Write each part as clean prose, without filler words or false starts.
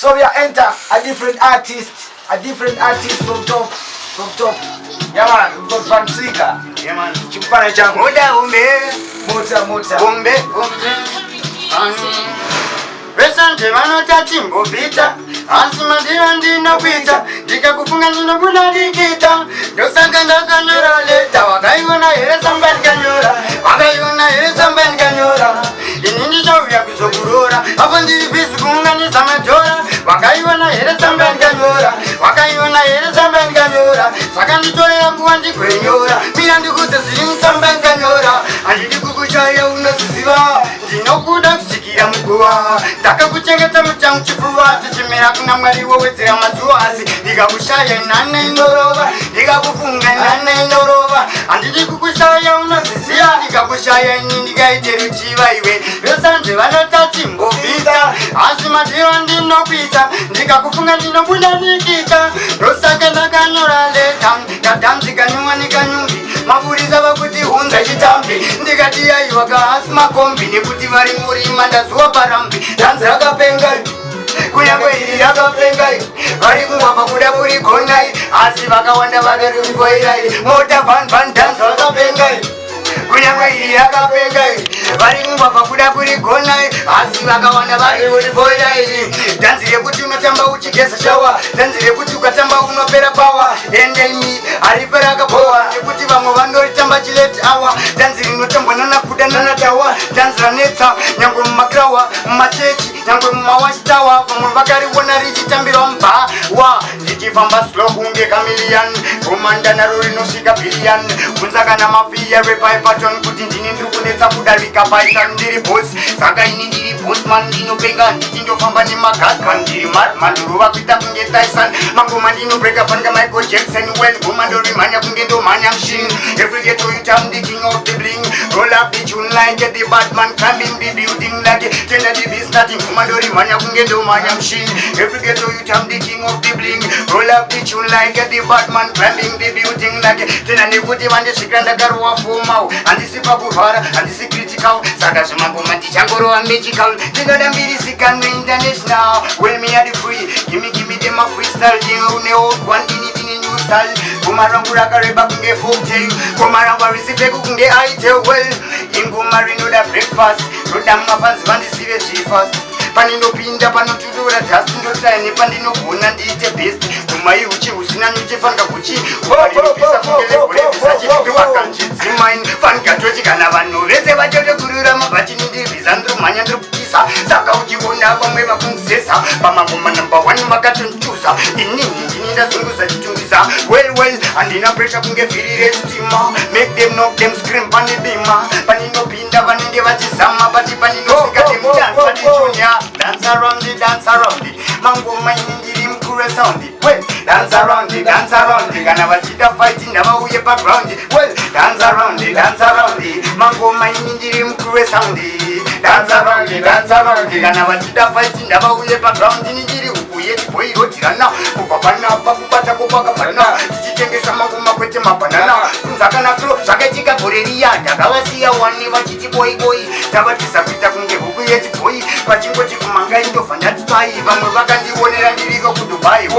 So we are enter a different artist from top. Yeah man, we've got Francisca. Yeah man. Chimpana changu. Muda Mota. Umbe. Pesante vanota timbo vita. Asima dira ndino pita. Dika kufunga ndino buna dikita. Dosanga ndakanyora leta. Wakaiona ile sambani kanyora. Inini shauri ya kusokurora. Hapo ndiri bisu kuunganisha majora. Wakaiona ile sambani kanyora. Saka nditolera kuwa ndikwenyora. Mina ndikuti ziri sambani kanyora. Andidi kukuchaya unosiziva. Ndinokuda kusikira muguwa. Ndakakuchengeta muchangu chifuva. Tichimera kuna mwari wowedzera mazuva asi. Ndikakushaya nane indorova. Ndikakufunga nane indorova. Andidi kukushaya unosiziva. Ndikakushaya ini ndikaite ruchiva iwe. Vesanje vanota timbovita. Asi madiro ndinopita. Ndikakufunga ndinobuda nikita. Rosaka ndakanyora leta. Kadamzi kanyuwa nikanyumbi. Mavuriza vakuti hunza chitambi. Ndikati yaiwa kaasi makombi. Nekuti vari murima ndazuwa parambi. Danzi rakapengai kunyangwe iri rakapengai. Vari kumwabva kuda kurigonai. Asi vakawanda vakarurifoirai. Mota van danzi rakapengai kunyangwe iri rakapengai. Vari kumwabva kuda kurigonai. Asi vakawanda vakarurifoirai. Danzi rekuti unotamba uchigeza shawa. Danzi rekuti ukatamba unopera pawa. Endemi aripera kapowa. Nekuti vamwe vandoritamba chileti awa. Danzi rinotambwa nanakuda nanatawa. Danzi ranetsa nyangwe mumakrawa mumachechi nyangwe mumawashitawa. Vamwe vakariona richitambirwa mubhawa. Ndichifamba slow kunge kamilian. Komanda naro rinosvika billion. Kunza kana mafiya repaipaton kuti ndini ndiri kunetsa kudarika python. Ndiri boss saka ini ndiri boss man. Ndinopenga ndichindofamba nemagadman. Ndiri madman ndorova kuita kunge Tyson. Mangoma ndinobreka fanga Michael Jackson. Well goma ndorimhanya kunge ndomhanya machine. Every ghetto you I'm the king of the bling. Roll up the tune like the Batman. Climbing the building like tender the beast. Nothing goma ndorimhanya kunge ndomhanya machine. Every ghetto you I'm the king of the bling. Roll up the tune like the Batman. Climbing the building like tena nekuti vandisvika ndakarowa fomau. Handisipa kurwara handisi critical. Saka zvemangoma ndichangorova magical. Ndinoda mbiri zikanwe international. Well me are the free. Give me them a freestyle. Une old one in new style. Goma rangu rakareba kunge folktale. Goma rangu arisipeku kunge itel well. Ingoma rinoda breakfast. Roda mafanzi vandisive zvifast. Paninopinda panotudura just ndotrai nepandinogona ndiite best. Goma iuchi husina nyuchi fanga kuchi. Ukarinopisa kungele kurevisachi. Ndovakanchidzimain fangatochi kana vanhu vese vachotokurura mabhachi nindiribiza ndirumhanya ndirikutisa. Saka uchiona vamwe vakunzesa. Pamangoma number 1 vakatonchusa. Inini ndinindazunguza chitungisa. Well handina pressure kunge vhiri restima. Make them knock them scream panibima. Paninopinda vanenge vachizama bati paninofika temudansa vatichonya. Dance around it. Mangoma ini ndiri mkure sound. Well dance around it. Kana vachita fight ndavauye background. Well dance around it. Mangoma ini ndiri mkure sound. Dance around it. Kana vachita fight ndavauye background. Ndiri ukuye boy rotirana. Kubva panapa kubata kupaka pana. Tichitengesa mangoma kwete mabanana. Kunzakana kro zvakaitika gore riya. Ndakavasiya wani vachiti boy. Tavatisa kuita kunge huku yechiboy. Pachingoti kumanga indobva ndatitsvai. Vamwe vakandionera ndiriko kuDubai.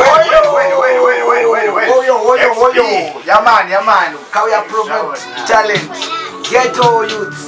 Yaman, Kauya promote talent. Ghetto youths.